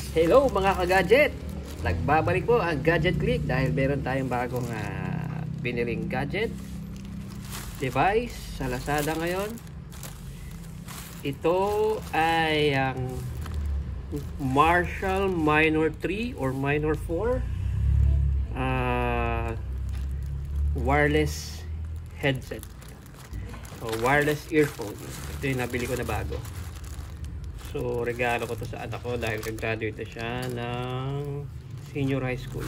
Hello mga ka-gadget! Nagbabalik po ang Gadget Click dahil meron tayong bagong biniling gadget device sa Lazada ngayon. Ito ay ang Marshall Minor 3 or Minor 4 wireless headset o wireless earphone. Ito yung nabili ko na bago. So, regalo ko to sa anak ko dahil nag-graduate na siya ng senior high school.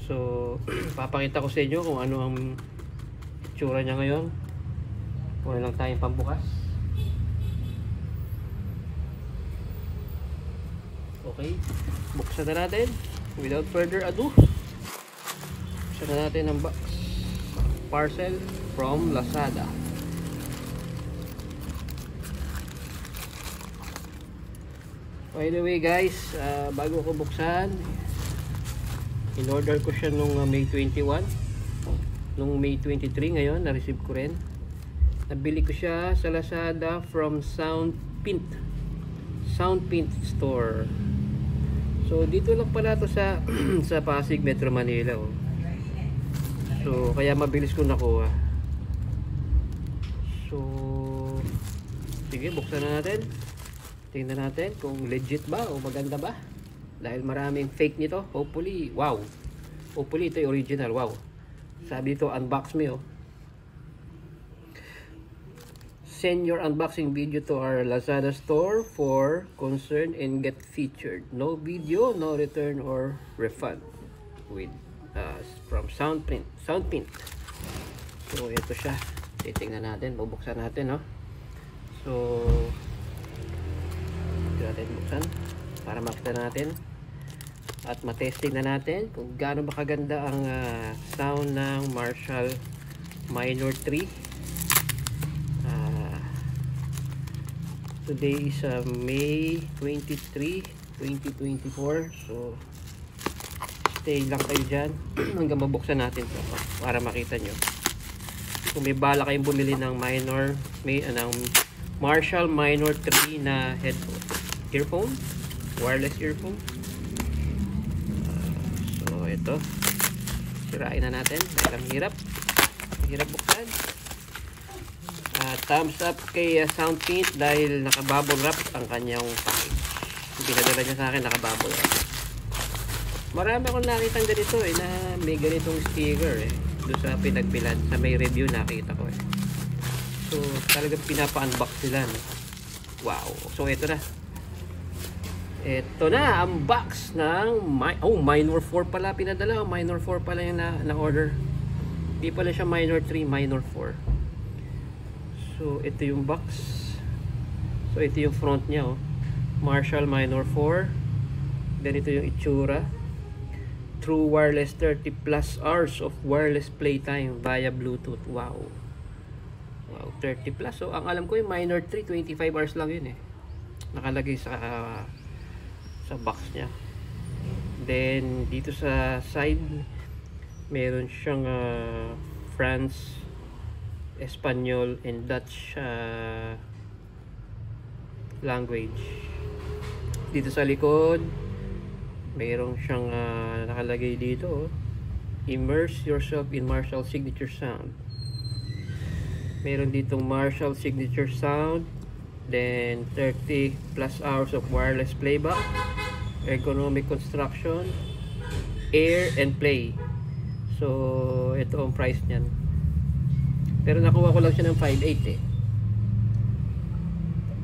So, papakita ko sa inyo kung ano ang itsura niya ngayon. Kuha lang tayong pambukas. Okay, buksan na natin. Without further ado, buksan na natin ang box. Parcel from Lazada. By the way guys, bago ko buksan, in-order ko siya nung May 21. Nung May 23 ngayon, na-receive ko rin. Nabili ko siya sa Lazada from Soundpint store. So dito lang pala to sa sa Pasig, Metro Manila. Oh. So kaya mabilis ko nakuha. So sige, buksan na natin. Tingnan natin kung legit ba o maganda ba. Dahil maraming fake nito. Hopefully, wow. Hopefully ito yung original. Wow. Sabi dito, unbox me oh. Send your unboxing video to our Lazada store for concern and get featured. No video, no return or refund. With from Soundpint. So ito siya. Titingnan natin, bubuksan natin no. So natin buksan para makita natin at matesting na natin kung gaano ba kaganda ang sound ng Marshall Minor 3. Today is May 23, 2024. So stay lang kayo dyan hanggang mabuksan natin ito para makita nyo. Kung may bala kayong bumili ng Marshall Minor 3 na earphone, wireless earphone. So ito, sirain na natin dahil ang hirap buksan. Thumbs up kay Soundpint dahil naka-bubble wrap ang kanyang package. Pinadala niya sa akin, naka-bubble wrap. Marami akong nakitang ganito na may ganitong sticker doon sa pinagbilan, sa may review nakita ko So talagang pinapa-unbox nila no? Wow. So ito na ang box ng Minor 4 pala pinadala. Minor 4 pala yung na-order. Di pala siya Minor 3, Minor 4. So ito yung box. So ito yung front niya Marshall Minor 4. Then ito yung itsura. True wireless 30 plus hours of wireless playtime via Bluetooth. Wow. Wow, 30 plus. So ang alam ko yung Minor 3, 25 hours lang yun nakalagay sa box niya. Then dito sa side meron siyang France, Espanyol and Dutch language. Dito sa likod meron siyang nakalagay dito immerse yourself in Marshall signature sound. Meron ditong Marshall signature sound, then 30 plus hours of wireless playback, ergonomic construction, air and play. So ito ang price niyan, pero nakuha ko lang siya ng 5.8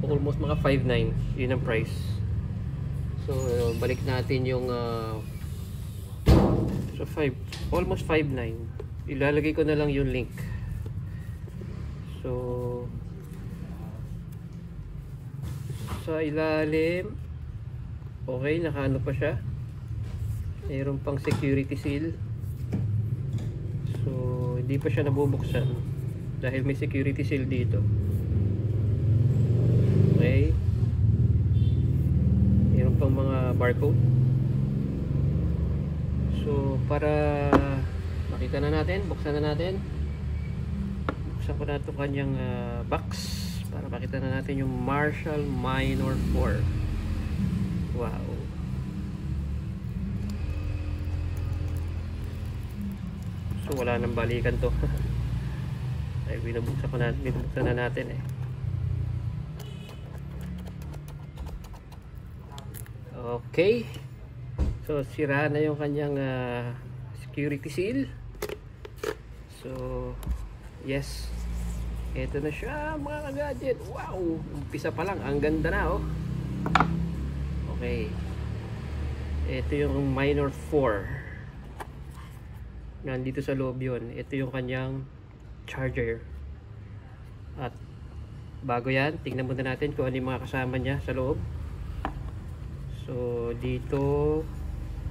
almost mga 5.9 yun ang price. So balik natin yung almost 5.9. Ilalagay ko na lang yung link. So sa ilalim okay, nakaano pa siya, mayroon pang security seal. So hindi pa siya nabubuksan dahil may security seal dito. Okay, mayroon pang mga barcode. So para makita na natin, buksan na natin. Buksan ko na ito kanyang box para makita na natin yung Marshall Minor 4. Wow. So wala nang balikan to. Ay, binubuksan na natin eh. Okay. So sira na yung kanyang security seal. So yes, ito na siya mga gadget. Wow, umpisa pa lang, ang ganda na oh. Okay, ito yung Minor 4. Nandito sa loob yun. Ito yung kanyang charger. At bago yan, tingnan muna natin kung ano yung mga kasama niya sa loob. So dito,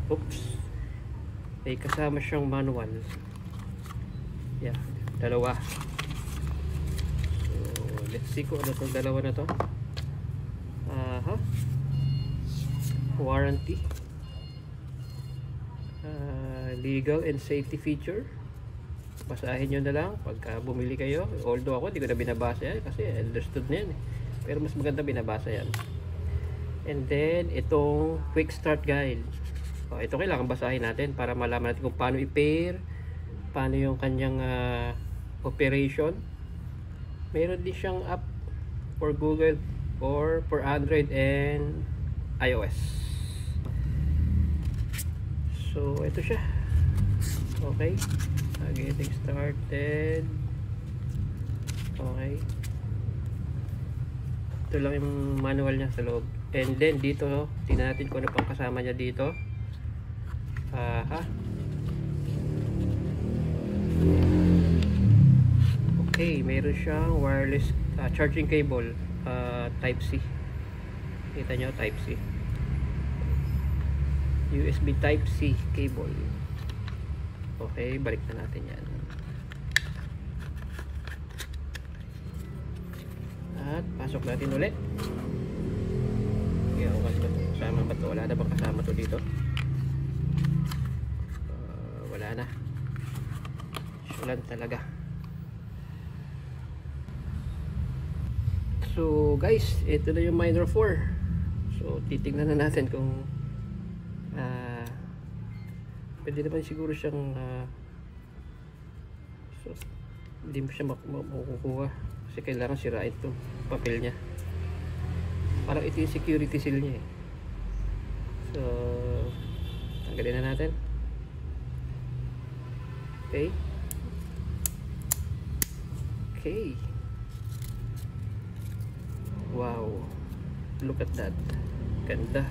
oops, may kasama siyang manual. Yeah, dalawa. So let's see kung ano itong dalawa na to. Warranty, legal and safety feature. Basahin nyo na lang pagka bumili kayo. Although ako hindi ko na binabasa yan kasi understood na yan eh. Pero mas maganda binabasa yan. And then itong quick start guide, ito kailangan basahin natin para malaman natin kung paano i-pair, paano yung kanyang operation. Meron din siyang app for Google or for Android and iOS. So ito siya. Okay, getting started. Okay, ito lang yung manual niya sa loob. And then dito, tingnan natin kung ano pang kasama niya dito. Okay, meron siyang wireless charging cable, type C. Kita nyo, type C. USB type C cable. Okay, balik na natin yan. At pasok natin ulit. Kasama ba ito? Wala na bang kasama to dito? Wala na. Sulan talaga. So guys, ito na yung Minor 4. So titignan na natin kung pwede naman siguro siyang so hindi mo siya makukuha kasi kailangan sirain itong papel niya. Parang ito yung security seal niya eh. So tanggalin na natin. Okay. Okay. Wow, look at that. Ganda.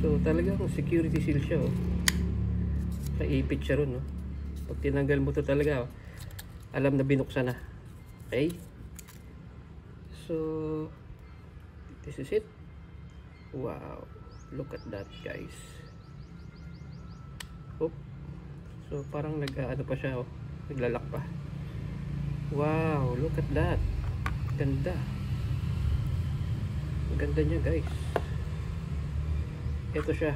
So talagang security seal siya oh. Kaipit siya ron oh. Pag tinanggal mo to talaga oh, alam na binuksan na. Okay, so this is it. Wow, look at that guys. Oh, so parang nag-ano pa siya oh, naglalak pa. Wow, look at that. Ganda. Ang ganda niya guys. Ito siya.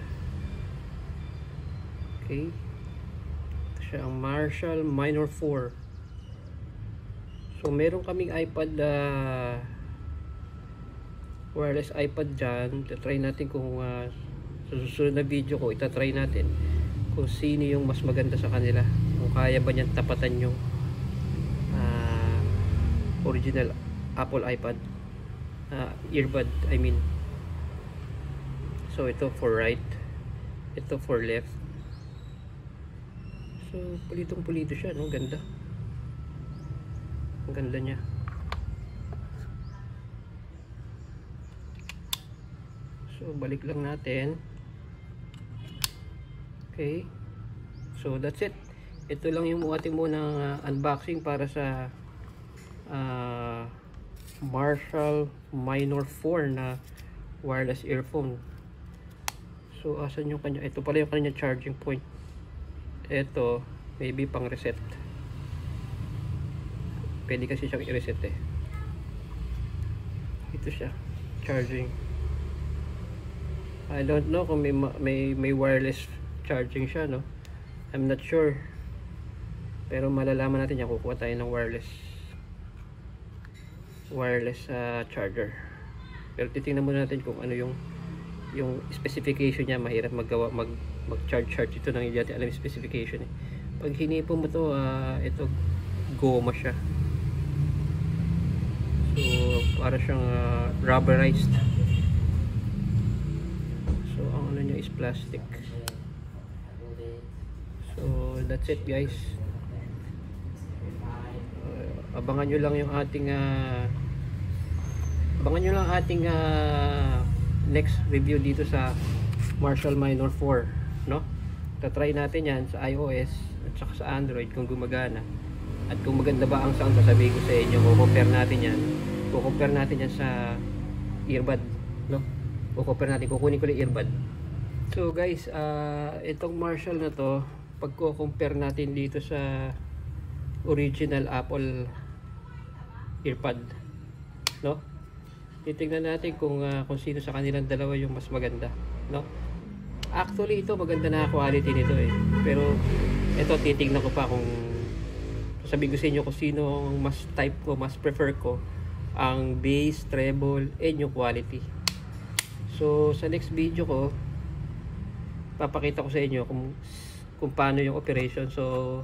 Okay, ito siya ang Marshall Minor 4. So meron kaming iPad, wireless iPad dyan. Try natin kung sa susunod na video ko, itatry natin kung sino yung mas maganda sa kanila, kung kaya ba niyang tapatan yung original Apple iPad earbud, I mean. So ito for right, ito for left. So pulitong pulito siya, no? Ganda. Ang ganda niya. So balik lang natin. Okay, so that's it. Ito lang yung ating munang unboxing para sa Marshall Minor 4 na wireless earphone. So asan yung kanya? Ito pala yung kanya charging point. Ito maybe pang reset. Pwede kasi siyang i-reset eh. Ito siya, charging. I don't know kung may wireless charging siya, no? I'm not sure. Pero malalaman natin yan, kukuha tayo ng wireless. wireless charger. Pero titingnan muna natin kung ano yung specification niya. Mahirap mag-charge ito nang hindi natin alam yung specification eh. Pag hinipo mo to, ito goma siya. So para siyang rubberized. So ang ano niya is plastic. So that's it guys. Abangan nyo lang yung ating next review dito sa Marshall Minor 4, no? Tatry natin yan sa iOS at saka sa Android kung gumagana at kung maganda ba ang sound. Sasabihin ko sa inyo, kukumpare natin yan sa earbud, no? Kukunin ko yung earbud. So guys, itong Marshall na to, pag compare natin dito sa original Apple earpod, no? Titingnan natin kung sino sa kanilang dalawa yung mas maganda, no? Actually ito maganda na quality nito eh. Pero ito titingnan ko pa kung sasabihin ko sa inyo kung sino ang mas prefer ko, ang bass, treble, and yung quality. So sa next video ko papakita ko sa inyo kung paano yung operation. So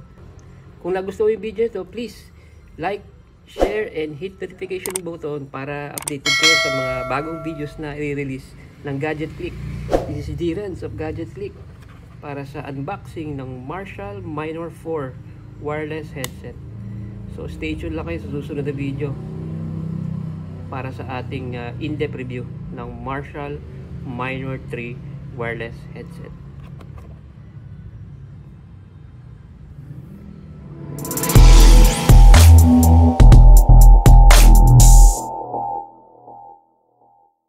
kung nagustuhan yung video ito, please like, share, and hit the notification button para updated kayo sa mga bagong videos na i-release ng Gadget Click. This is Direns of Gadget Click para sa unboxing ng Marshall Minor 4 wireless headset. So stay tuned lang kayo sa susunod na video para sa ating in-depth review ng Marshall Minor 3 wireless headset.